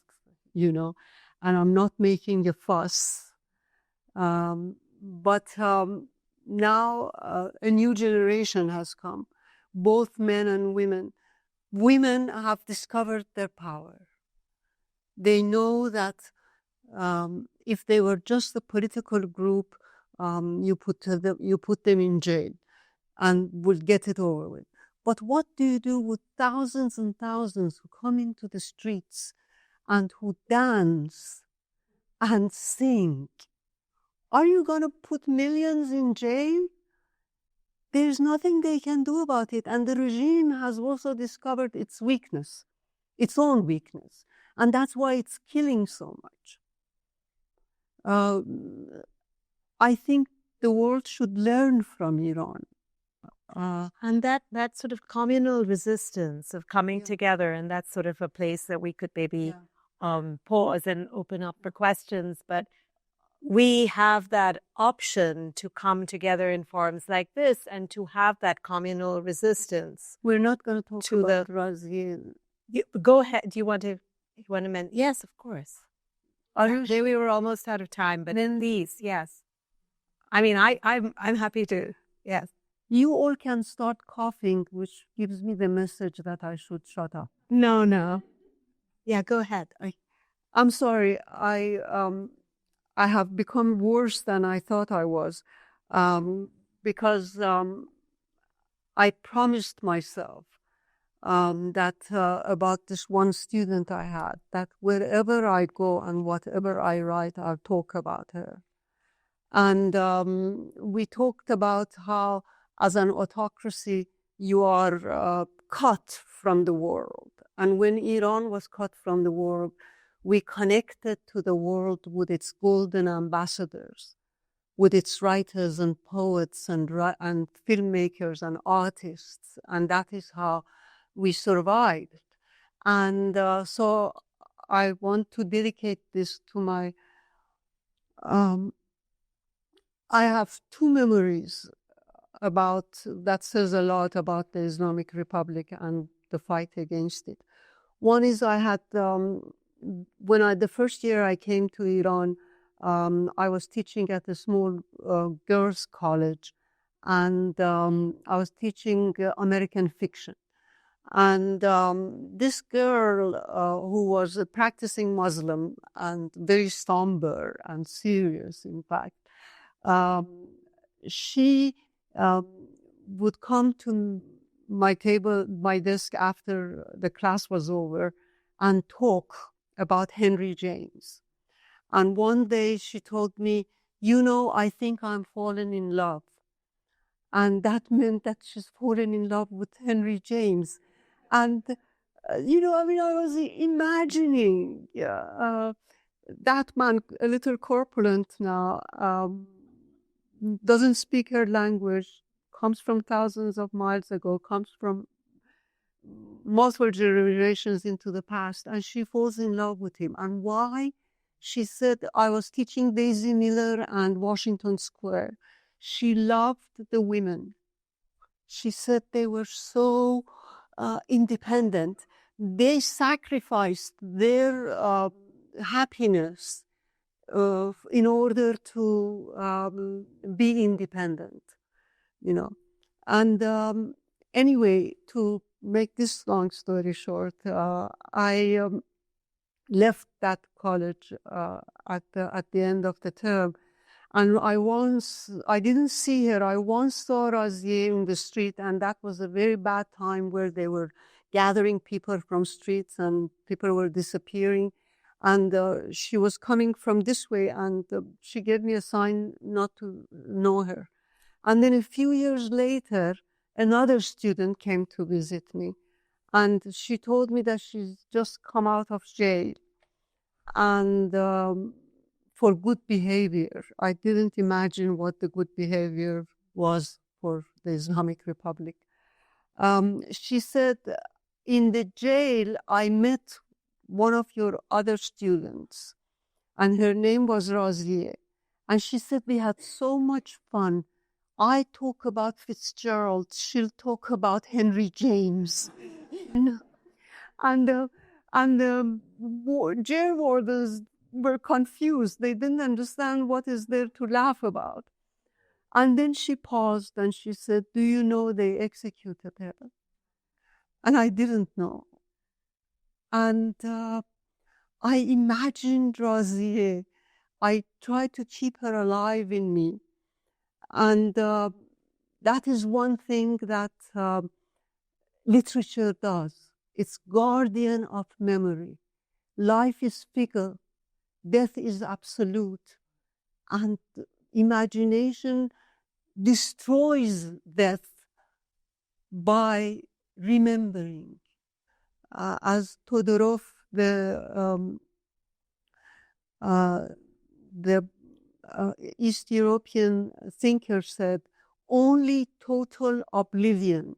and I'm not making a fuss. But now a new generation has come, both men and women. Women have discovered their power. They know that if they were just a political group, you put them in jail and would get it over with. But what do you do with thousands and thousands who come into the streets and who dance and sing? Are you going to put millions in jail? There's nothing they can do about it. And the regime has also discovered its weakness, its own weakness. And that's why it's killing so much. I think the world should learn from Iran. And that sort of communal resistance of coming together, and that's sort of a place that we could maybe pause and open up for questions. But we have that option to come together in forums like this and to have that communal resistance. We're not going to talk about Raziel. Go ahead. Do you want to mention? Yes, of course. Today we were almost out of time, but in these, yes. I mean, I'm happy to, yes. You all can start coughing, which gives me the message that I should shut up. No. Yeah, go ahead. I'm sorry. I have become worse than I thought I was, because I promised myself that about this one student I had, that wherever I go and whatever I write, I'll talk about her. And we talked about how, as an autocracy, you are cut from the world. And when Iran was cut from the world, we connected to the world with its golden ambassadors, with its writers and poets and filmmakers and artists. And that is how we survived. And so I want to dedicate this to my... I have two memories that says a lot about the Islamic Republic and the fight against it. One is I had, the first year I came to Iran, I was teaching at a small girls' college, and I was teaching American fiction. And this girl who was a practicing Muslim and very somber and serious, in fact, she would come to my desk after the class was over and talk about Henry James. And one day she told me, I think I'm fallen in love. And that meant that she's fallen in love with Henry James. And, I was imagining that man, a little corpulent now, doesn't speak her language, comes from thousands of miles ago, comes from multiple generations into the past, and she falls in love with him. And why? She said, I was teaching Daisy Miller and Washington Square. She loved the women. She said they were so independent. They sacrificed their happiness in order to be independent, And anyway, to make this long story short, I left that college at the end of the term, and I didn't see her. I once saw Raziel in the street, and that was a very bad time where they were gathering people from streets and people were disappearing. And she was coming from this way, and she gave me a sign not to know her. And then a few years later, another student came to visit me, and she told me that she's just come out of jail, and for good behavior. I didn't imagine what the good behavior was for the Islamic Republic. She said, in the jail, I met one of your other students, and her name was Raziel. And she said, we had so much fun. I talk about Fitzgerald, she'll talk about Henry James. And the jail wardens were confused. They didn't understand what is there to laugh about. And then she paused and she said, "Do you know they executed her?" And I didn't know. And I imagined Razieh. I tried to keep her alive in me. And that is one thing that literature does. It's guardian of memory. Life is fickle. Death is absolute. And imagination destroys death by remembering. As Todorov, the East European thinker, said, only total oblivion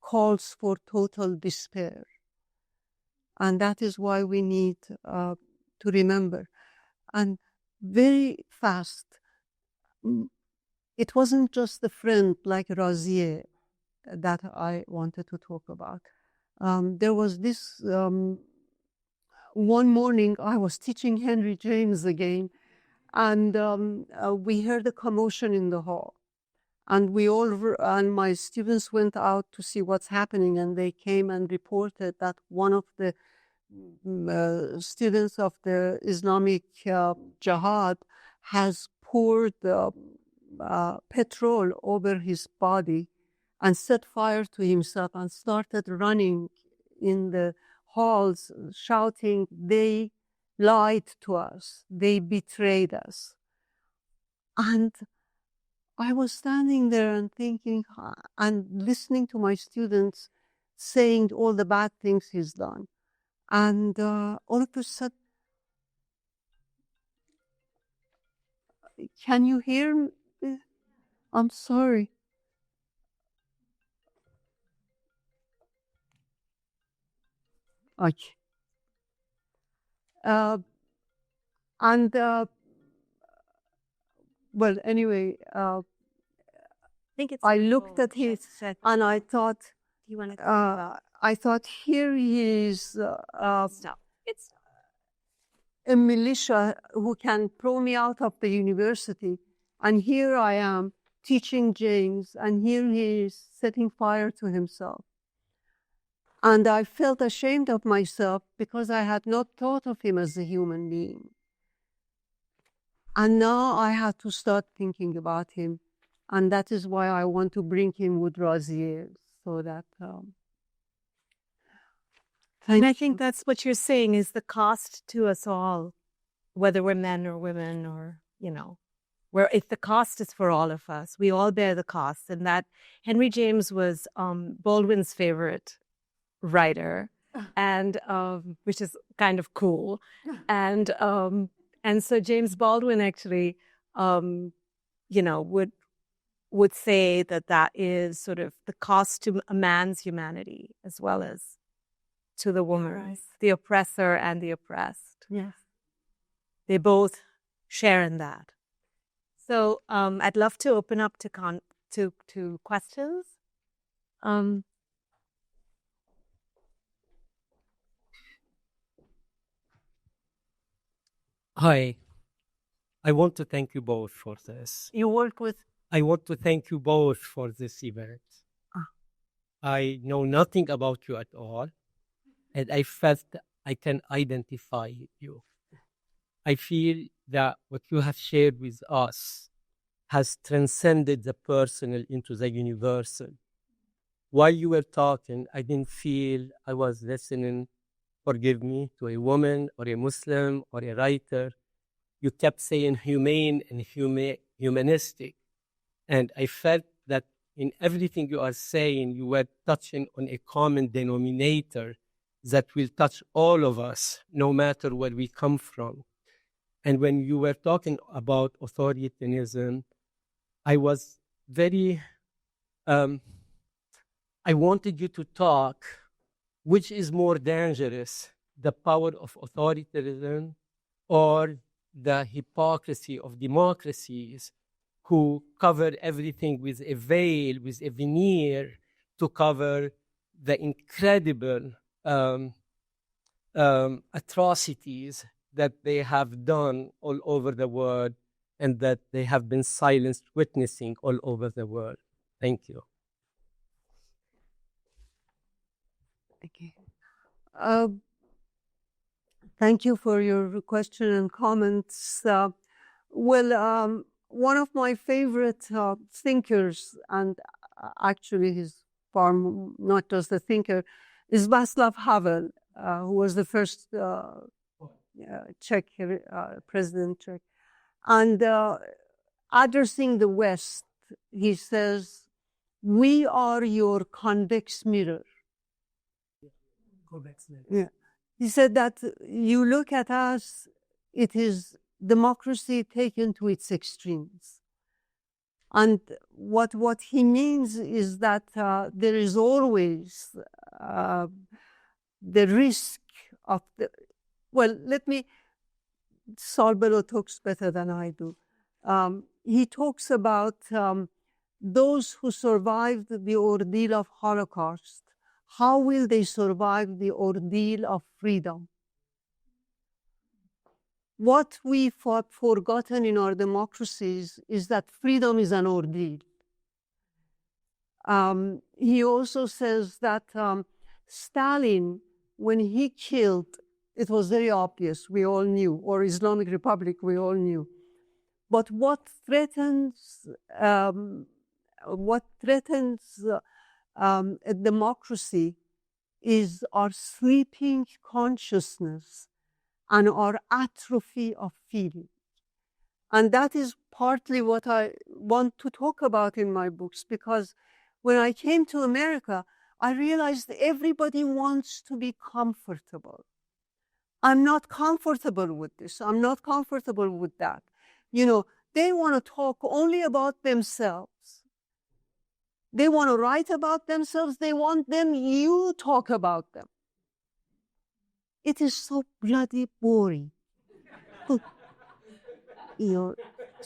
calls for total despair. And that is why we need to remember. And very fast, it wasn't just a friend like Razieh that I wanted to talk about. There was this one morning I was teaching Henry James again, and we heard a commotion in the hall. And and my students went out to see what's happening, and they came and reported that one of the students of the Islamic Jihad has poured petrol over his body and set fire to himself and started running in the halls, shouting, "They lied to us. They betrayed us." And I was standing there and thinking and listening to my students saying all the bad things he's done. And all of a sudden, can you hear me? I'm sorry. Okay. Well, anyway, I think it's. I looked at his and I thought, Do you want to? I thought, here he is, Stop. It's. a militia who can throw me out of the university, and here I am teaching James, and here he is setting fire to himself. And I felt ashamed of myself because I had not thought of him as a human being. And now I had to start thinking about him, and that is why I want to bring him with Razieh, so that. And I think that's what you're saying is the cost to us all, whether we're men or women, or where if the cost is for all of us, we all bear the cost. And that Henry James was Baldwin's favorite writer, and which is kind of cool, and so James Baldwin actually, would say that is sort of the cost to a man's humanity as well as to the woman's, right. The oppressor and the oppressed. Yes, they both share in that. So I'd love to open up to questions. Hi, I want to thank you both for this. you work with. I want to thank you both for this event. I know nothing about you at all, and I felt I can identify you. I feel that what you have shared with us has transcended the personal into the universal. While you were talking, I didn't feel I was listening, forgive me, to a woman or a Muslim or a writer. You kept saying humane and humanistic. And I felt that in everything you are saying, you were touching on a common denominator that will touch all of us, no matter where we come from. And when you were talking about authoritarianism, I was very, I wanted you to talk, which is more dangerous, the power of authoritarianism or the hypocrisy of democracies who cover everything with a veil, with a veneer to cover the incredible atrocities that they have done all over the world and that they have been silenced witnessing all over the world. Thank you. Okay. Thank you for your question and comments. One of my favorite thinkers, and actually he's not just a thinker, is Václav Havel, who was the first Czech president. Czech. And addressing the West, he says, "We are your convex mirror." Yeah. He said that you look at us, it is democracy taken to its extremes. And what he means is that there is always the risk of the, Salbello talks better than I do. He talks about those who survived the ordeal of Holocaust. How will they survive the ordeal of freedom? What we've forgotten in our democracies is that freedom is an ordeal. He also says that Stalin, when he killed, it was very obvious, we all knew, or Islamic Republic, we all knew. But what threatens a democracy is our sleeping consciousness and our atrophy of feeling. And that is partly what I want to talk about in my books, because when I came to America, I realized everybody wants to be comfortable. I'm not comfortable with this. I'm not comfortable with that. You know, they want to talk only about themselves. They want to write about themselves. They want you talk about them. It is so bloody boring. You know,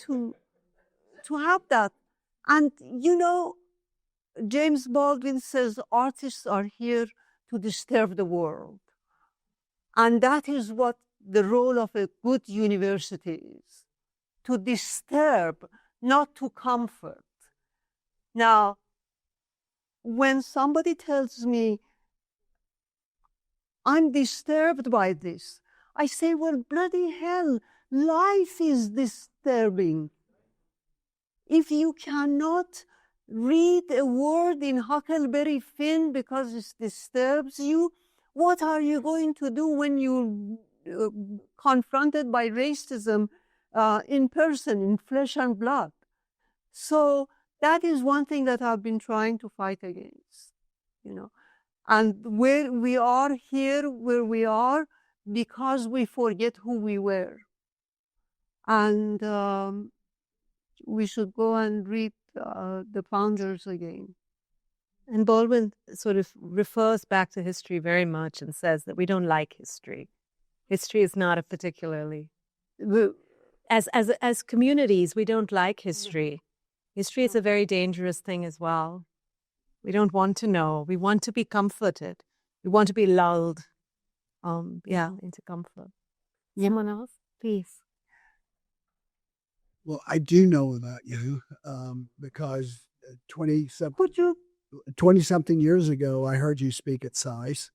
to have that. And, you know, James Baldwin says artists are here to disturb the world. And that is what the role of a good university is, to disturb, not to comfort. Now, when somebody tells me, I'm disturbed by this, I say, well, bloody hell, life is disturbing. If you cannot read a word in Huckleberry Finn because it disturbs you, what are you going to do when you're confronted by racism in person, in flesh and blood? So that is one thing that I've been trying to fight against, you know. And where we are here, where we are, because we forget who we were. And we should go and read the founders again. And Baldwin sort of refers back to history very much and says that we don't like history. History is not a particularly... As communities, we don't like history. History is a very dangerous thing as well. We don't want to know. We want to be comforted. We want to be lulled, into comfort. Someone else, please. Well, I do know about you because 20-something years ago, I heard you speak at Cheuse.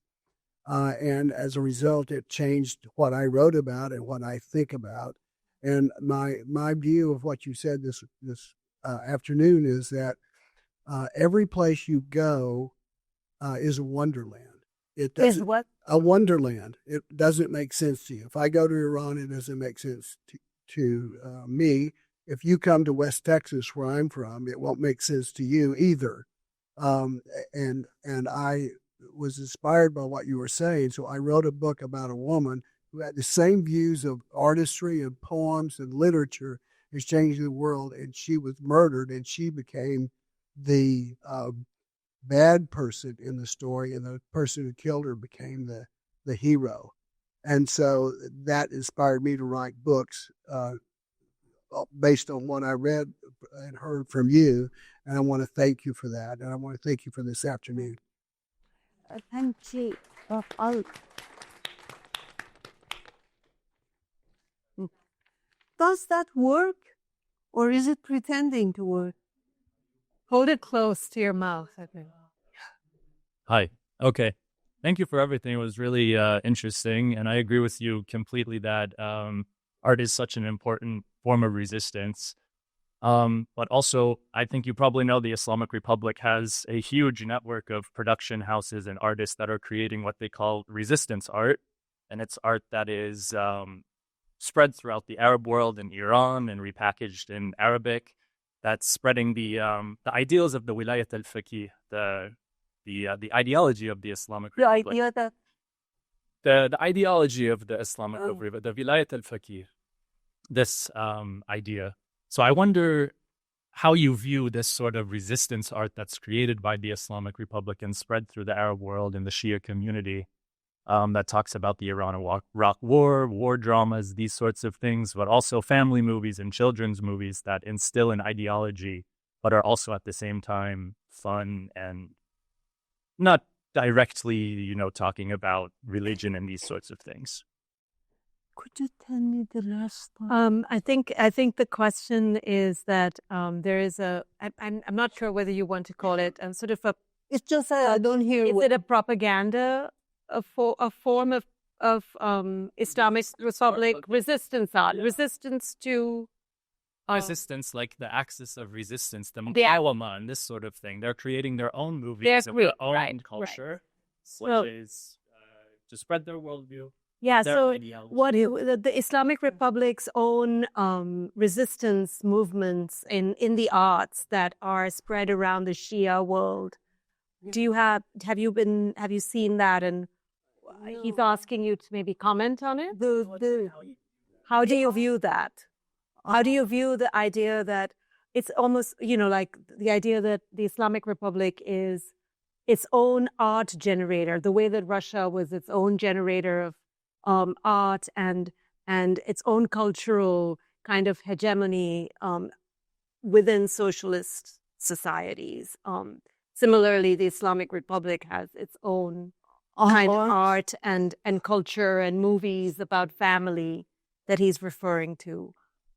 And as a result, it changed what I wrote about and what I think about. And my view of what you said this afternoon is that every place you go is a wonderland. Is what? A wonderland. It doesn't make sense to you. If I go to Iran, it doesn't make sense to me. If you come to West Texas, where I'm from, it won't make sense to you either. And I was inspired by what you were saying, so I wrote a book about a woman who had the same views of artistry and poems and literature as changing the world, and she was murdered, and she became the bad person in the story, and the person who killed her became the hero. And so that inspired me to write books based on what I read and heard from you. And I want to thank you for that. And I want to thank you for this afternoon. Thank you. Does that work, or is it pretending to work? Hold it close to your mouth, I think. Hi. Okay. Thank you for everything. It was really interesting. And I agree with you completely that art is such an important form of resistance. But also, I think you probably know the Islamic Republic has a huge network of production houses and artists that are creating what they call resistance art. And it's art that is spread throughout the Arab world in Iran and repackaged in Arabic. That's spreading the ideals of the Wilayat al-Faqih, the ideology of the Islamic The Republic. idea that The ideology of the Islamic Republic, the Wilayat al-Faqih, this idea. So I wonder how you view this sort of resistance art that's created by the Islamic Republic and spread through the Arab world and the Shia community, that talks about the Iran-Iraq war dramas, these sorts of things, but also family movies and children's movies that instill an ideology, but are also at the same time fun and not directly, talking about religion and these sorts of things. Could you tell me the last part? I think the question is that there is I'm not sure whether you want to call it sort of a. It's just I don't hear. Is it a propaganda, a form of Islamic Republic resistance art, resistance to. Resistance, like the axis of resistance, the muqawama and this sort of thing. They're creating their own movies of their own culture, which is to spread their worldview. Yeah, so ideology. what the Islamic Republic's own resistance movements in the arts that are spread around the Shia world. Do you have you seen that? And he's asking you to maybe comment on it. How do you view that? How do you view the idea that it's almost, like the idea that the Islamic Republic is its own art generator, the way that Russia was its own generator of art and its own cultural kind of hegemony within socialist societies. Similarly, the Islamic Republic has its own kind of art and culture and movies about family that he's referring to.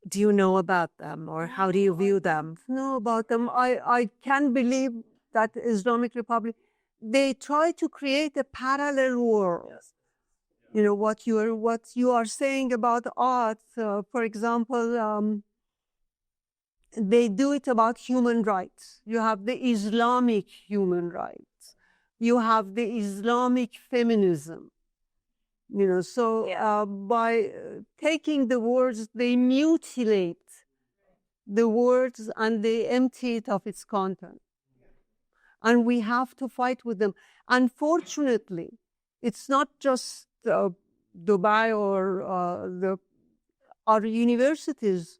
Do you know about them, or how do you view them? Know about them. I can't believe that Islamic Republic, they try to create a parallel world. Yes. What you are saying about art, for example, they do it about human rights. You have the Islamic human rights. You have the Islamic feminism. By taking the words, they mutilate the words and they empty it of its content. And we have to fight with them. Unfortunately, it's not just Dubai or our universities.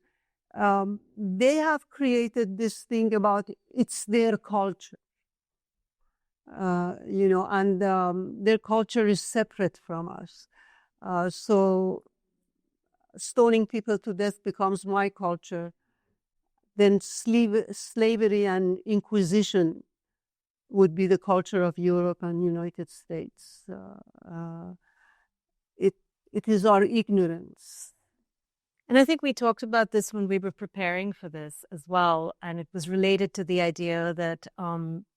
They have created this thing about it's their culture. And their culture is separate from us. So stoning people to death becomes my culture. Then slavery and inquisition would be the culture of Europe and United States. It is our ignorance. And I think we talked about this when we were preparing for this as well. And it was related to the idea that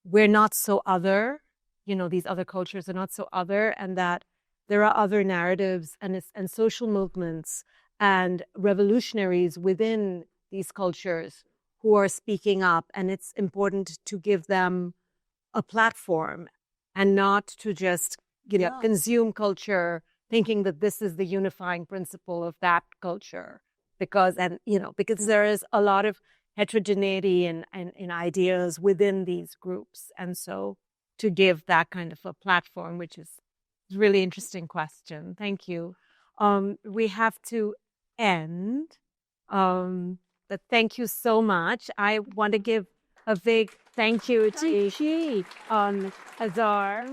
we're not so other, these other cultures are not so other, and that there are other narratives and social movements and revolutionaries within these cultures who are speaking up. And it's important to give them a platform and not to just, consume culture thinking that this is the unifying principle of that culture. Because there is a lot of heterogeneity in ideas within these groups. And so to give that kind of a platform, which is a really interesting question. Thank you. We have to end, but thank you so much. I want to give a big thank you to Azar.